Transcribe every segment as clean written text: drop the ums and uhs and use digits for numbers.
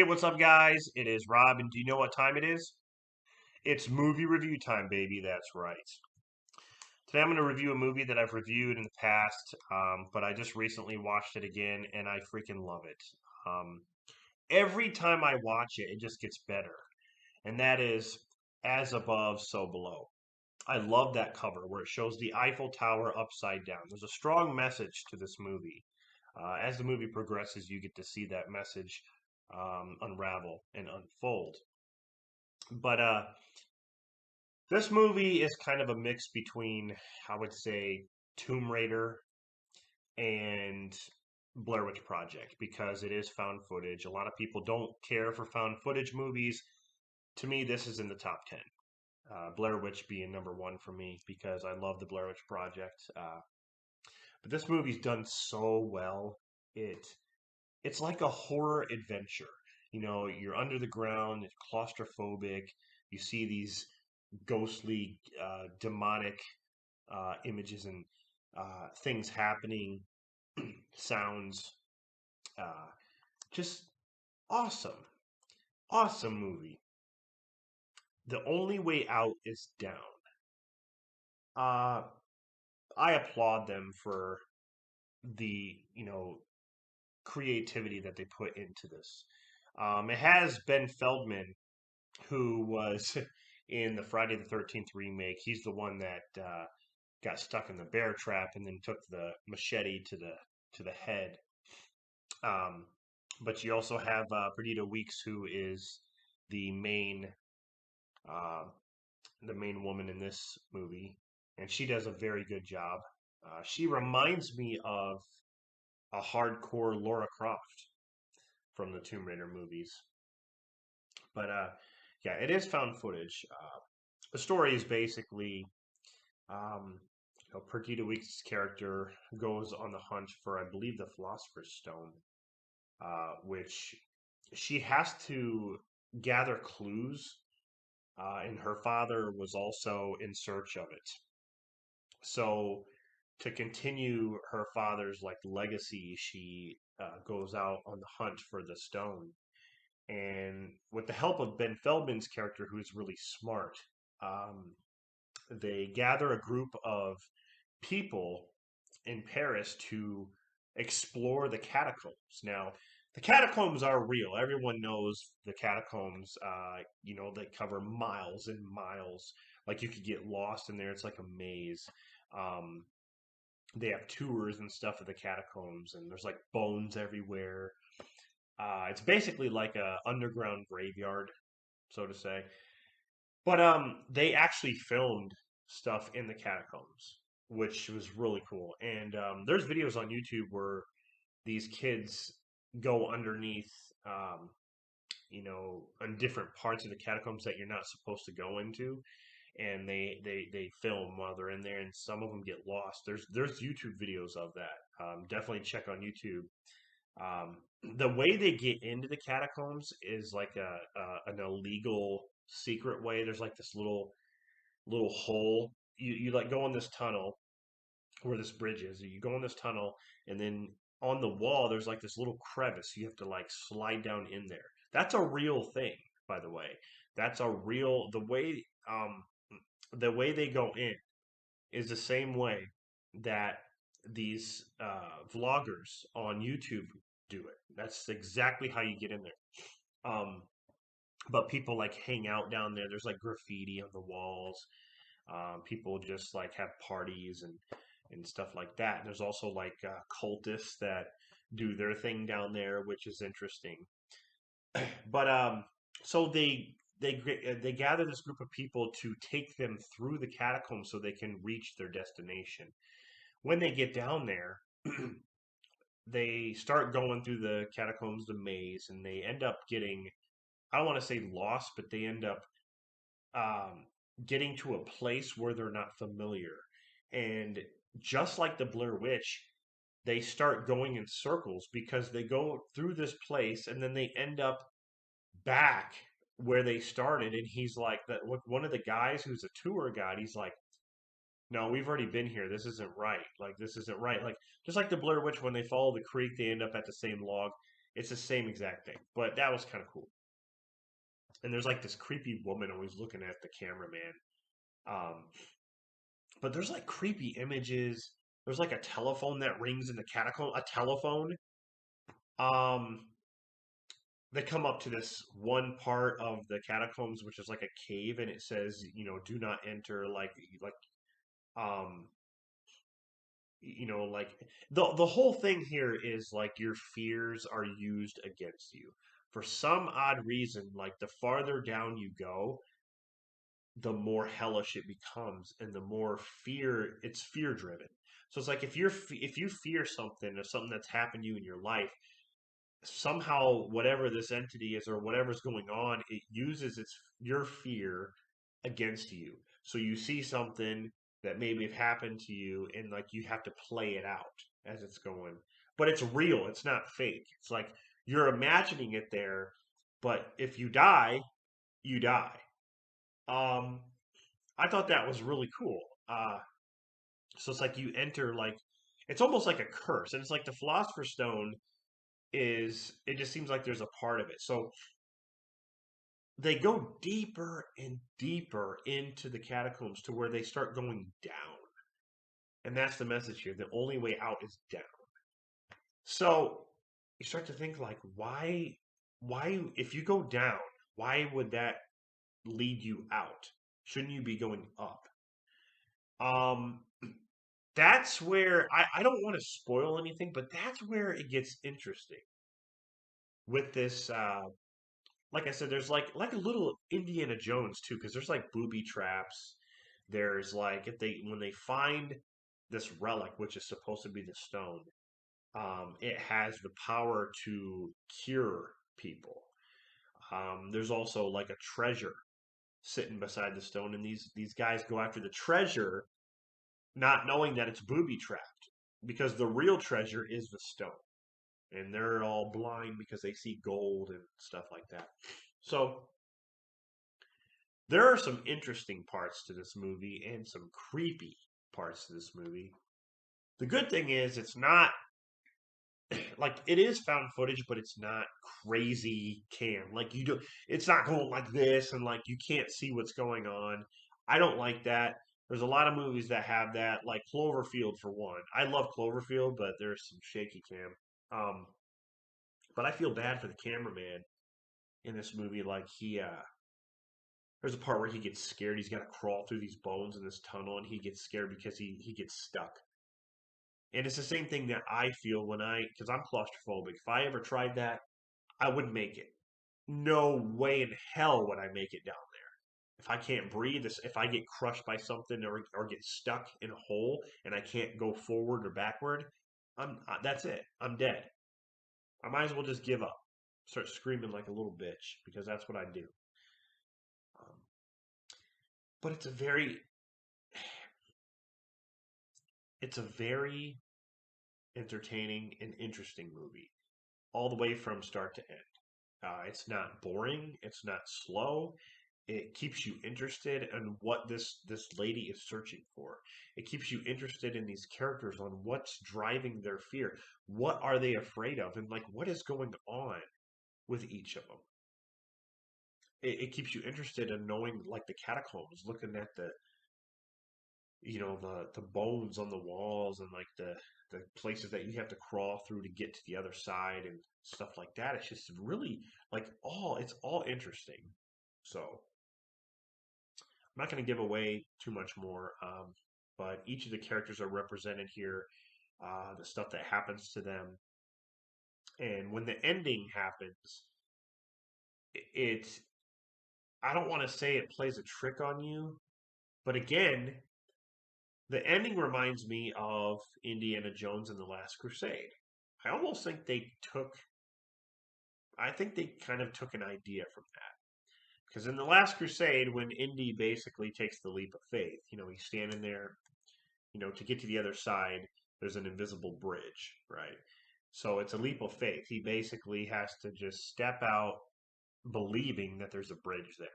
Hey, what's up, guys? It is Rob, and do you know what time it is? It's movie review time, baby. That's right. Today I'm going to review a movie that I've reviewed in the past, but I just recently watched it again, and I freaking love it. Um, every time I watch it, it just gets better, and that is As Above, So Below. I love that cover where it shows the Eiffel Tower upside down. There's a strong message to this movie. As the movie progresses, you get to see that message unravel and unfold. But this movie is kind of a mix between, I would say, Tomb Raider and Blair Witch Project because it is found footage. A lot of people don't care for found footage movies. To me, this is in the top 10. Blair Witch being number one for me because I love the Blair Witch Project. But this movie's done so well. It it's like a horror adventure. You know, you're under the ground, it's claustrophobic. You see these ghostly, demonic images and things happening, sounds. Uh, just awesome, awesome movie. The only way out is down. Uh, I applaud them for the creativity that they put into this. It has Ben Feldman, who was in the Friday the 13th remake. He's the one that got stuck in the bear trap and then took the machete to the head. Um, but you also have Perdita Weeks, who is the main uh, the main woman in this movie, and she does a very good job. She reminds me of a hardcore Laura Croft from the Tomb Raider movies. But yeah, it is found footage. The story is basically, Perdita Weeks' character goes on the hunt for, I believe, the Philosopher's Stone, which she has to gather clues, and her father was also in search of it. So to continue her father's like legacy, she goes out on the hunt for the stone. And with the help of Ben Feldman's character, who's really smart, um, they gather a group of people in Paris to explore the catacombs. Now, the catacombs are real. Everyone knows the catacombs. They cover miles and miles. Like you could get lost in there. It's like a maze. Um, they have tours and stuff of the catacombs, and there's like bones everywhere. It's basically like a underground graveyard, so to say. But they actually filmed stuff in the catacombs, which was really cool. And there's videos on YouTube where these kids go underneath, um, on different parts of the catacombs that you're not supposed to go into, and they film while they're in there, and some of them get lost. There's YouTube videos of that. Definitely check on YouTube. Um, the way they get into the catacombs is like an illegal secret way. There's like this little hole. You like go in this tunnel where this bridge is. You go in this tunnel, and then on the wall there's like this little crevice. You have to like slide down in there. That's a real thing, by the way. That's a real the way they go in is the same way that these vloggers on YouTube do it. That's exactly how you get in there. But people like hang out down there. There's like graffiti on the walls. People just like have parties and stuff like that. There's also like cultists that do their thing down there, which is interesting. But so they gather this group of people to take them through the catacombs so they can reach their destination. When they get down there, they start going through the catacombs, the maze, and they end up getting, I don't want to say lost, but they end up um, getting to a place where they're not familiar. And just like the Blair Witch, they start going in circles because they go through this place and then they end up back where they started. And he's like, that one of the guys who's a tour guide, he's like, no, we've already been here. This isn't right. Like, this isn't right. Like, just like the Blair Witch, when they follow the creek, they end up at the same log. It's the same exact thing, but that was kind of cool. And there's like this creepy woman always looking at the cameraman. Um, but there's like creepy images. There's like a telephone that rings in the catacomb. A telephone. Um, they come up to this one part of the catacombs, which is like a cave, and it says, do not enter. Like um, like the whole thing here is like your fears are used against you for some odd reason. Like the farther down you go, the more hellish it becomes, and the more it's fear driven. So it's like if you fear something or something that's happened to you in your life, somehow whatever this entity is or whatever's going on, it uses its your fear against you. So you see something that maybe have happened to you, and like you have to play it out as it's going. But it's real, it's not fake. It's like you're imagining it there, but if you die, you die. Um I thought that was really cool. So it's like you enter like it's almost like a curse, and it's like the Philosopher's Stone is it just seems like there's a part of it. So they go deeper and deeper into the catacombs to where they start going down, and that's the message here. The only way out is down. So you start to think like, why, if you go down, why would that lead you out? Shouldn't you be going up? Um, that's where I don't want to spoil anything, but that's where it gets interesting with this. Like I said, there's like a little Indiana Jones too, because there's like booby traps. There's like if they when they find this relic, which is supposed to be the stone, it has the power to cure people. There's also like a treasure sitting beside the stone, and these guys go after the treasure, not knowing that it's booby trapped, because the real treasure is the stone, and they're all blind because they see gold and stuff like that. So there are some interesting parts to this movie and some creepy parts to this movie. The good thing is it's not like it is found footage, but it's not crazy cam. Like you do it's not going like this and like you can't see what's going on. I don't like that. There's a lot of movies that have that, like Cloverfield for one. I love Cloverfield, but there's some shaky cam. But I feel bad for the cameraman in this movie. Like there's a part where he gets scared. He's got to crawl through these bones in this tunnel, and he gets scared because he gets stuck. And it's the same thing that I feel because I'm claustrophobic. If I ever tried that, I wouldn't make it. No way in hell would I make it down there. If I can't breathe, if I get crushed by something or get stuck in a hole and I can't go forward or backward, that's it. I'm dead. I might as well just give up, start screaming like a little bitch because that's what I do. Um, but it's a very entertaining and interesting movie, all the way from start to end. It's not boring. It's not slow. It keeps you interested in what this lady is searching for. It keeps you interested in these characters on what's driving their fear. What are they afraid of, and like what is going on with each of them. It keeps you interested in knowing like the catacombs, looking at the bones on the walls and like the places that you have to crawl through to get to the other side and stuff like that. It's just really like all it's all interesting. So I'm not going to give away too much more, but each of the characters are represented here. The stuff that happens to them, and when the ending happens, it's I don't want to say it plays a trick on you, but again, the ending reminds me of Indiana Jones and the Last Crusade. I almost think I think they kind of took an idea from that. Because in the Last Crusade, when Indy basically takes the leap of faith, he's standing there, to get to the other side, there's an invisible bridge, right? So it's a leap of faith. He basically has to just step out believing that there's a bridge there.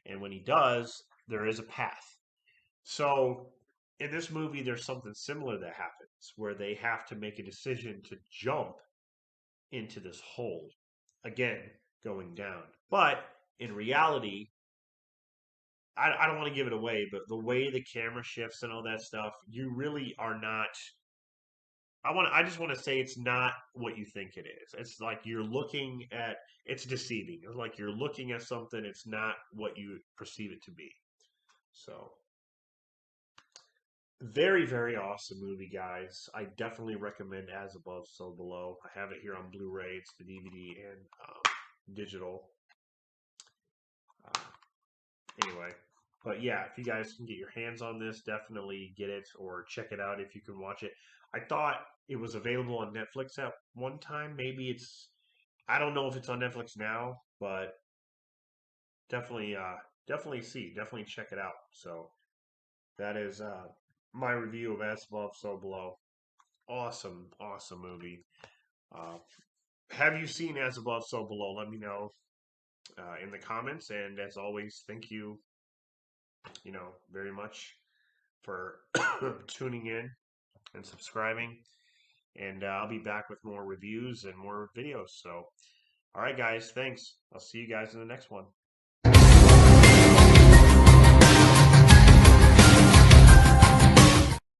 And when he does, there is a path. So in this movie, there's something similar that happens where they have to make a decision to jump into this hole. Again, going down. But in reality, I don't want to give it away, but the way the camera shifts and all that stuff, you really are not. I just want to say it's not what you think it is. It's like you're looking at. It's deceiving. It's like you're looking at something. It's not what you perceive it to be. So very, very awesome movie, guys. I definitely recommend As Above, So Below. I have it here on Blu-ray. It's the DVD and digital. Uh, anyway, but yeah, if you guys can get your hands on this, definitely get it or check it out if you can watch it. I thought it was available on Netflix at one time. Maybe it's, I don't know if it's on Netflix now, but definitely, definitely check it out. So that is my review of As Above, So Below. Awesome, awesome movie. Uh, have you seen As Above, So Below? Let me know in the comments. And as always, thank you, very much for tuning in and subscribing. And I'll be back with more reviews and more videos. So, all right, guys, thanks. I'll see you guys in the next one.